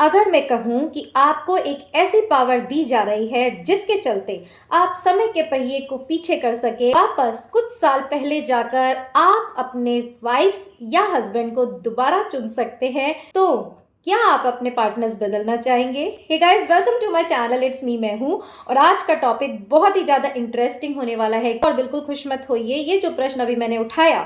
अगर मैं कहूँ कि आपको एक ऐसी पावर दी जा रही है जिसके चलते आप समय के पहिए को पीछे कर सके, वापस कुछ साल पहले जाकर आप अपने वाइफ या हस्बैंड को दोबारा चुन सकते हैं, तो क्या आप अपने पार्टनर्स बदलना चाहेंगे? Hey guys, welcome to my channel, it's me, मैं हूँ। और आज का टॉपिक बहुत ही ज़्यादा इंटरेस्टिंग होने वाला है और बिल्कुल खुश मत होइए, ये जो प्रश्न अभी मैंने उठाया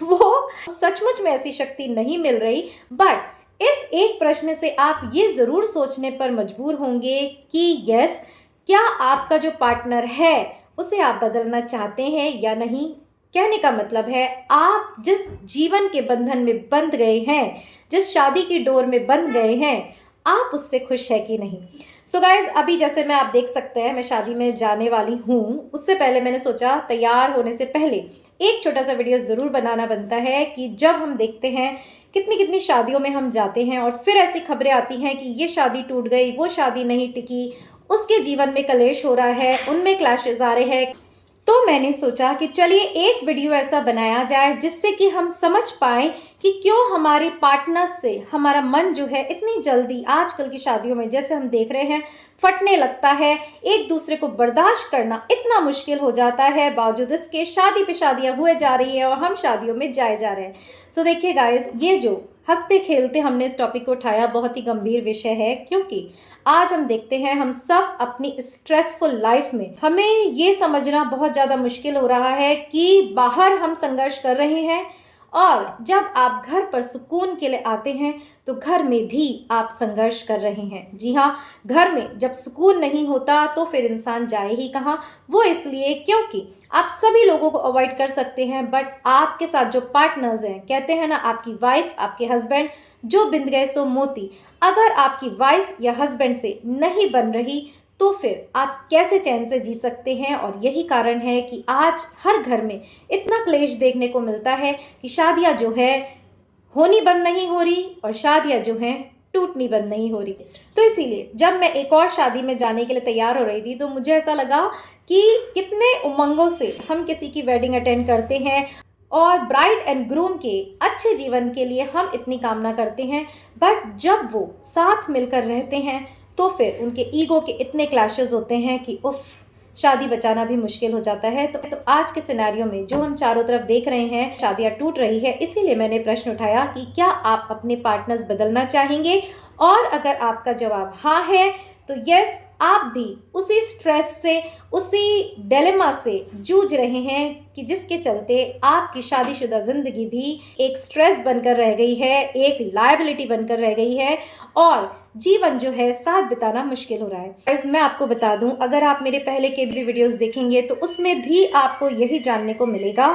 वो सचमुच में ऐसी शक्ति नहीं मिल रही, बट इस एक प्रश्न से आप ये ज़रूर सोचने पर मजबूर होंगे कि यस, क्या आपका जो पार्टनर है उसे आप बदलना चाहते हैं या नहीं। कहने का मतलब है, आप जिस जीवन के बंधन में बंध गए हैं, जिस शादी की डोर में बंध गए हैं, आप उससे खुश है कि नहीं। सो गाइज, अभी जैसे मैं आप देख सकते हैं मैं शादी में जाने वाली हूँ। उससे पहले मैंने सोचा तैयार होने से पहले एक छोटा सा वीडियो ज़रूर बनाना बनता है कि जब हम देखते हैं कितनी कितनी शादियों में हम जाते हैं और फिर ऐसी खबरें आती हैं कि ये शादी टूट गई, वो शादी नहीं टिकी, उसके जीवन में कलेश हो रहा है, उनमें क्लैशेस आ रहे हैं। तो मैंने सोचा कि चलिए एक वीडियो ऐसा बनाया जाए जिससे कि हम समझ पाएँ कि क्यों हमारे पार्टनर्स से हमारा मन जो है इतनी जल्दी आजकल की शादियों में जैसे हम देख रहे हैं फटने लगता है। एक दूसरे को बर्दाश्त करना इतना मुश्किल हो जाता है, बावजूद इसके शादी पे शादियां हुए जा रही हैं और हम शादियों में जाए जा रहे हैं। सो देखिए गाइस, ये जो हंसते खेलते हमने इस टॉपिक को उठाया बहुत ही गंभीर विषय है, क्योंकि आज हम देखते हैं हम सब अपनी स्ट्रेसफुल लाइफ में हमें ये समझना बहुत ज़्यादा मुश्किल हो रहा है कि बाहर हम संघर्ष कर रहे हैं और जब आप घर पर सुकून के लिए आते हैं तो घर में भी आप संघर्ष कर रहे हैं। जी हाँ, घर में जब सुकून नहीं होता तो फिर इंसान जाए ही कहाँ। वो इसलिए क्योंकि आप सभी लोगों को अवॉइड कर सकते हैं, बट आपके साथ जो पार्टनर्स हैं, कहते हैं ना आपकी वाइफ, आपके हस्बैंड, जो बिंद गए सो मोती। अगर आपकी वाइफ या हस्बैंड से नहीं बन रही तो फिर आप कैसे चैन से जी सकते हैं। और यही कारण है कि आज हर घर में इतना क्लेश देखने को मिलता है कि शादियां जो है होनी बंद नहीं हो रही और शादियां जो हैं टूटनी बंद नहीं हो रही। तो इसीलिए जब मैं एक और शादी में जाने के लिए तैयार हो रही थी तो मुझे ऐसा लगा कि कितने उमंगों से हम किसी की वेडिंग अटेंड करते हैं और ब्राइड एंड ग्रूम के अच्छे जीवन के लिए हम इतनी कामना करते हैं, बट जब वो साथ मिलकर रहते हैं तो फिर उनके ईगो के इतने क्लैशेस होते हैं कि उफ, शादी बचाना भी मुश्किल हो जाता है। तो आज के सिनेरियो में जो हम चारों तरफ देख रहे हैं, शादियां टूट रही है, इसीलिए मैंने प्रश्न उठाया कि क्या आप अपने पार्टनर्स बदलना चाहेंगे। और अगर आपका जवाब हाँ है तो यस, आप भी उसी स्ट्रेस से, उसी डिलेमा से जूझ रहे हैं कि जिसके चलते आपकी शादीशुदा जिंदगी भी एक स्ट्रेस बनकर रह गई है, एक लायबिलिटी बनकर रह गई है और जीवन जो है साथ बिताना मुश्किल हो रहा है। गाइस, मैं आपको बता दूं, अगर आप मेरे पहले के भी वीडियोस देखेंगे तो उसमें भी आपको यही जानने को मिलेगा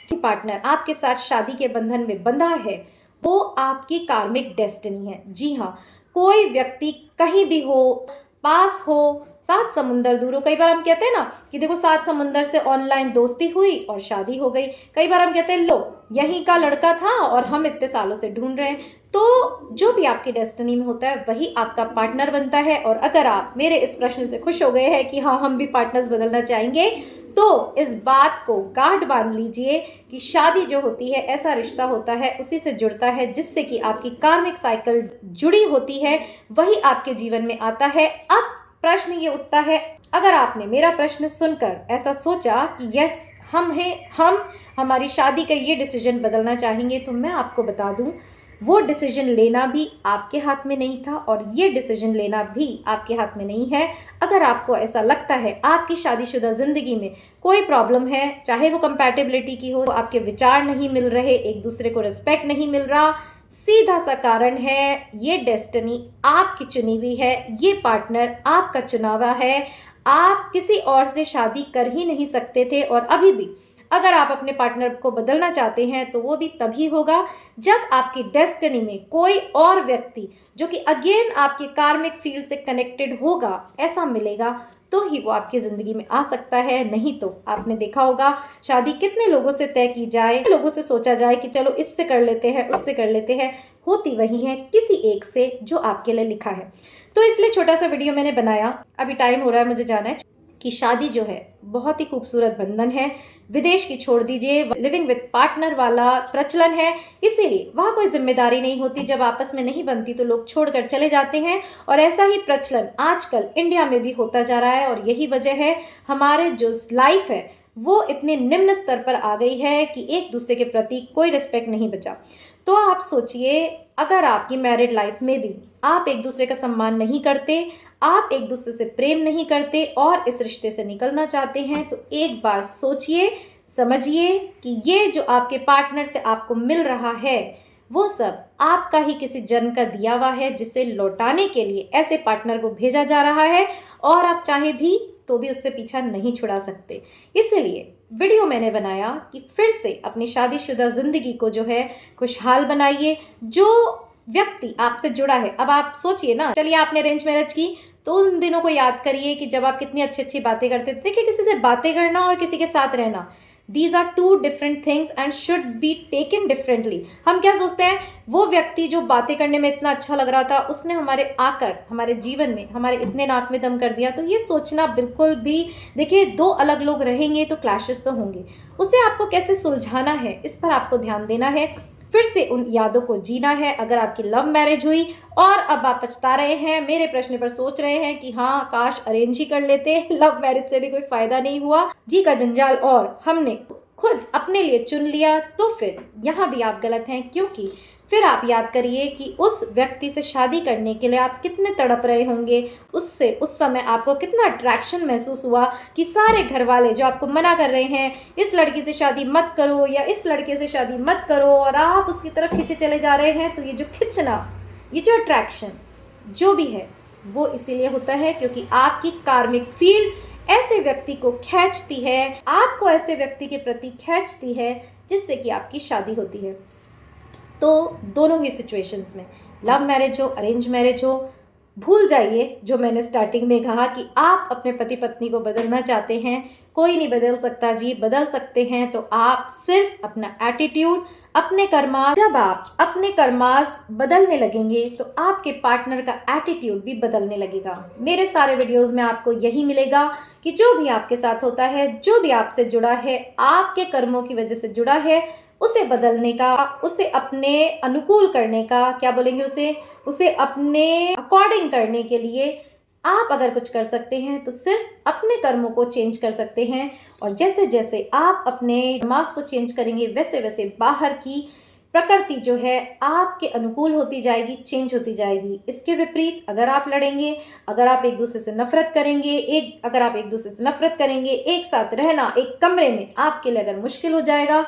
कि पार्टनर आपके साथ शादी के बंधन में बंधा है वो आपकी कार्मिक डेस्टिनी है। जी हाँ, कोई व्यक्ति कहीं भी हो, पास हो, 7 समुंदर दूर हो। कई बार हम कहते हैं ना कि देखो 7 समुंदर से ऑनलाइन दोस्ती हुई और शादी हो गई। कई बार हम कहते हैं लो, यहीं का लड़का था और हम इतने सालों से ढूंढ रहे हैं। तो जो भी आपकी डेस्टिनी में होता है वही आपका पार्टनर बनता है। और अगर आप मेरे इस प्रश्न से खुश हो गए हैं कि हाँ, हम भी पार्टनर्स बदलना चाहेंगे, तो इस बात को गांठ बांध लीजिए कि शादी जो होती है ऐसा रिश्ता होता है, उसी से जुड़ता है जिससे कि आपकी कार्मिक साइकिल जुड़ी होती है, वही आपके जीवन में आता है। अब प्रश्न ये उठता है, अगर आपने मेरा प्रश्न सुनकर ऐसा सोचा कि यस, हम हमारी शादी का ये डिसीजन बदलना चाहेंगे, तो मैं आपको बता दूं वो डिसीजन लेना भी आपके हाथ में नहीं था और ये डिसीजन लेना भी आपके हाथ में नहीं है। अगर आपको ऐसा लगता है आपकी शादीशुदा ज़िंदगी में कोई प्रॉब्लम है, चाहे वो कंपैटिबिलिटी की हो, आपके विचार नहीं मिल रहे, एक दूसरे को रिस्पेक्ट नहीं मिल रहा, सीधा सा कारण है ये डेस्टिनी आपकी चुनी हुई है, ये पार्टनर आपका चुना हुआ है। आप किसी और से शादी कर ही नहीं सकते थे और अभी भी अगर आप अपने पार्टनर को बदलना चाहते हैं तो वो भी तभी होगा जब आपकी डेस्टिनी में कोई और व्यक्ति जो कि अगेन आपके कार्मिक फील्ड से कनेक्टेड होगा, ऐसा मिलेगा तो ही वो आपकी ज़िंदगी में आ सकता है। नहीं तो आपने देखा होगा शादी कितने लोगों से तय की जाए, लोगों से सोचा जाए कि चलो इससे कर लेते हैं, उससे कर लेते हैं, होती वही है किसी एक से जो आपके लिए लिखा है। तो इसलिए छोटा सा वीडियो मैंने बनाया। अभी टाइम हो रहा है, मुझे जाना है। कि शादी जो है बहुत ही खूबसूरत बंधन है। विदेश की छोड़ दीजिए, लिविंग विद पार्टनर वाला प्रचलन है, इसीलिए वहाँ कोई जिम्मेदारी नहीं होती। जब आपस में नहीं बनती तो लोग छोड़कर चले जाते हैं, और ऐसा ही प्रचलन आजकल इंडिया में भी होता जा रहा है। और यही वजह है हमारे जो लाइफ है वो इतने निम्न स्तर पर आ गई है कि एक दूसरे के प्रति कोई रिस्पेक्ट नहीं बचा। तो आप सोचिए, अगर आपकी मैरिड लाइफ में भी आप एक दूसरे का सम्मान नहीं करते, आप एक दूसरे से प्रेम नहीं करते और इस रिश्ते से निकलना चाहते हैं, तो एक बार सोचिए, समझिए कि ये जो आपके पार्टनर से आपको मिल रहा है वो सब आपका ही किसी जन्म का दिया हुआ है, जिसे लौटाने के लिए ऐसे पार्टनर को भेजा जा रहा है, और आप चाहे भी तो भी उससे पीछा नहीं छुड़ा सकते। इसलिए वीडियो मैंने बनाया कि फिर से अपनी शादीशुदा ज़िंदगी को जो है खुशहाल बनाइए। जो व्यक्ति आपसे जुड़ा है, अब आप सोचिए ना, चलिए आपने अरेंज मैरिज की तो उन दिनों को याद करिए कि जब आप कितनी अच्छी अच्छी बातें करते थे। देखिए, किसी से बातें करना और किसी के साथ रहना, these are two different things and should be taken differently. हम क्या सोचते हैं, वो व्यक्ति जो बातें करने में इतना अच्छा लग रहा था उसने हमारे आकर हमारे जीवन में हमारे इतने नाक में दम कर दिया। तो ये सोचना बिल्कुल भी, देखिए दो अलग लोग रहेंगे तो क्लैशेस तो होंगे, उसे आपको कैसे सुलझाना है इस पर आपको ध्यान देना है। फिर से उन यादों को जीना है। अगर आपकी लव मैरिज हुई और अब आप पछता रहे हैं, मेरे प्रश्न पर सोच रहे हैं कि हाँ काश अरेंज ही कर लेते, लव मैरिज से भी कोई फायदा नहीं हुआ, जी का जंजाल और हमने खुद अपने लिए चुन लिया, तो फिर यहाँ भी आप गलत हैं। क्योंकि फिर आप याद करिए कि उस व्यक्ति से शादी करने के लिए आप कितने तड़प रहे होंगे, उससे उस समय आपको कितना अट्रैक्शन महसूस हुआ कि सारे घर वाले जो आपको मना कर रहे हैं, इस लड़की से शादी मत करो या इस लड़के से शादी मत करो, और आप उसकी तरफ खींचे चले जा रहे हैं। तो ये जो खिंचना, ये जो अट्रैक्शन जो भी है वो इसीलिए होता है क्योंकि आपकी कार्मिक फील्ड ऐसे व्यक्ति को खींचती है, आपको ऐसे व्यक्ति के प्रति खींचती है जिससे कि आपकी शादी होती है। तो दोनों ही सिचुएशंस में, लव मैरिज हो अरेंज मैरिज हो, भूल जाइए जो मैंने स्टार्टिंग में कहा कि आप अपने पति पत्नी को बदलना चाहते हैं, कोई नहीं बदल सकता जी। बदल सकते हैं तो आप सिर्फ अपना एटीट्यूड, अपने कर्मास, जब आप अपने कर्मास बदलने लगेंगे तो आपके पार्टनर का एटीट्यूड भी बदलने लगेगा। मेरे सारे वीडियोस में आपको यही मिलेगा कि जो भी आपके साथ होता है, जो भी आपसे जुड़ा है, आपके कर्मों की वजह से जुड़ा है, उसे बदलने का, उसे अपने अनुकूल करने का, क्या बोलेंगे उसे अपने अकॉर्डिंग करने के लिए आप अगर कुछ कर सकते हैं तो सिर्फ अपने कर्मों को चेंज कर सकते हैं। और जैसे जैसे आप अपने मास को चेंज करेंगे वैसे वैसे बाहर की प्रकृति जो है आपके अनुकूल होती जाएगी, चेंज होती जाएगी। इसके विपरीत अगर आप लड़ेंगे, अगर आप एक दूसरे से नफरत करेंगे, अगर आप एक दूसरे से नफरत करेंगे, एक साथ रहना एक कमरे में आपके लिए अगर मुश्किल हो जाएगा,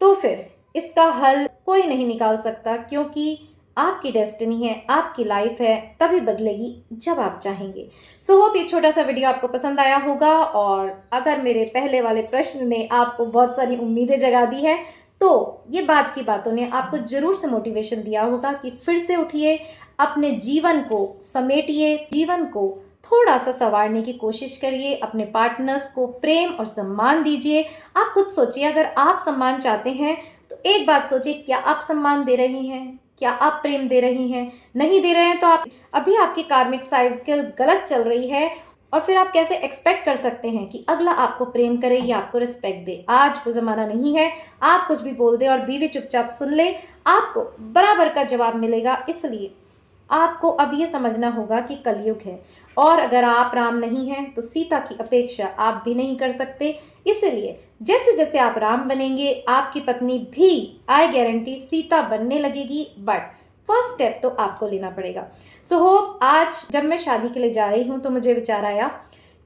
तो फिर इसका हल कोई नहीं निकाल सकता। क्योंकि आपकी डेस्टिनी है, आपकी लाइफ है, तभी बदलेगी जब आप चाहेंगे। सो होप ये छोटा सा वीडियो आपको पसंद आया होगा, और अगर मेरे पहले वाले प्रश्न ने आपको बहुत सारी उम्मीदें जगा दी है तो ये बात की बातों ने आपको जरूर से मोटिवेशन दिया होगा कि फिर से उठिए, अपने जीवन को समेटिए, जीवन को थोड़ा सा संवारने की कोशिश करिए, अपने पार्टनर्स को प्रेम और सम्मान दीजिए। आप खुद सोचिए, अगर आप सम्मान चाहते हैं तो एक बात सोचिए, क्या आप सम्मान दे रही हैं, क्या आप प्रेम दे रही हैं? नहीं दे रहे हैं तो आप अभी आपकी कार्मिक साइकिल गलत चल रही है, और फिर आप कैसे एक्सपेक्ट कर सकते हैं कि अगला आपको प्रेम करे या आपको रिस्पेक्ट दे। आज वो ज़माना नहीं है आप कुछ भी बोल दे और बीवी चुपचाप सुन ले, आपको बराबर का जवाब मिलेगा। इसलिए आपको अब ये समझना होगा कि कलयुग है, और अगर आप राम नहीं हैं तो सीता की अपेक्षा आप भी नहीं कर सकते। इसलिए जैसे जैसे आप राम बनेंगे, आपकी पत्नी भी आई गारंटी सीता बनने लगेगी, बट फर्स्ट स्टेप तो आपको लेना पड़ेगा। सो होप आज जब मैं शादी के लिए जा रही हूँ तो मुझे विचार आया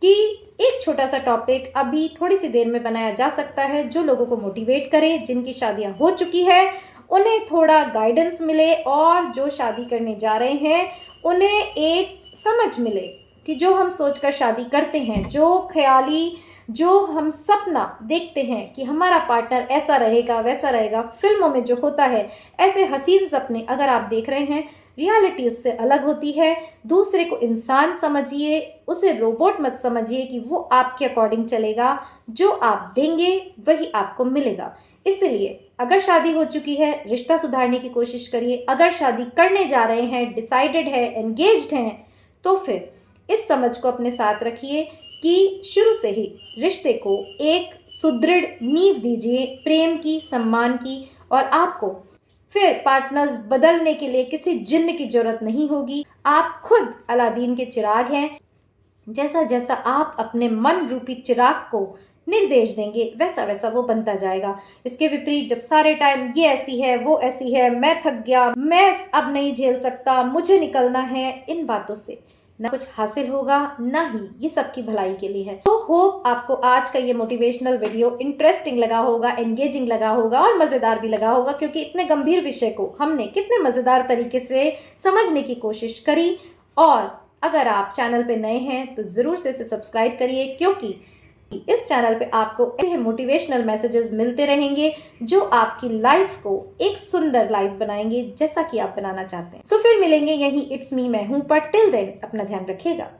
कि एक छोटा सा टॉपिक अभी थोड़ी सी देर में बनाया जा सकता है, जो लोगों को मोटिवेट करे, जिनकी शादियाँ हो चुकी है उन्हें थोड़ा गाइडेंस मिले, और जो शादी करने जा रहे हैं उन्हें एक समझ मिले कि जो हम सोचकर शादी करते हैं, जो ख्याली, जो हम सपना देखते हैं कि हमारा पार्टनर ऐसा रहेगा वैसा रहेगा, फिल्मों में जो होता है ऐसे हसीन सपने अगर आप देख रहे हैं, रियलिटी उससे अलग होती है। दूसरे को इंसान समझिए, उसे रोबोट मत समझिए कि वो आपके अकॉर्डिंग चलेगा, जो आप देंगे वही आपको मिलेगा। इसलिए अगर शादी हो चुकी है, रिश्ता सुधारने की कोशिश करिए। अगर शादी करने जा रहे हैं, डिसाइडेड है, एंगेज्ड हैं, तो फिर इस समझ को अपने साथ रखिए कि शुरू से ही रिश्ते को एक सुदृढ़ नींव दीजिए, प्रेम की, सम्मान की, और आपको फिर पार्टनर्स बदलने के लिए किसी जिन्न की जरूरत नहीं होगी। आप खुद अलादीन के चिराग हैं। जैसा जैसा आप अपने मन रूपी चिराग को निर्देश देंगे वैसा वैसा वो बनता जाएगा। इसके विपरीत जब सारे टाइम ये ऐसी है, वो ऐसी है, मैं थक गया, मैं अब नहीं झेल सकता, मुझे निकलना है, इन बातों से ना कुछ हासिल होगा, ना ही ये सबकी भलाई के लिए है। तो होप आपको आज का ये मोटिवेशनल वीडियो इंटरेस्टिंग लगा होगा, एंगेजिंग लगा होगा और मज़ेदार भी लगा होगा, क्योंकि इतने गंभीर विषय को हमने कितने मज़ेदार तरीके से समझने की कोशिश करी। और अगर आप चैनल पे नए हैं तो ज़रूर से इसे सब्सक्राइब करिए, क्योंकि इस चैनल पे आपको ऐसे मोटिवेशनल मैसेजेस मिलते रहेंगे जो आपकी लाइफ को एक सुंदर लाइफ बनाएंगे जैसा कि आप बनाना चाहते हैं। सो फिर मिलेंगे यहीं इट्स मी मैं हूं पर। टिल देन अपना ध्यान रखिएगा।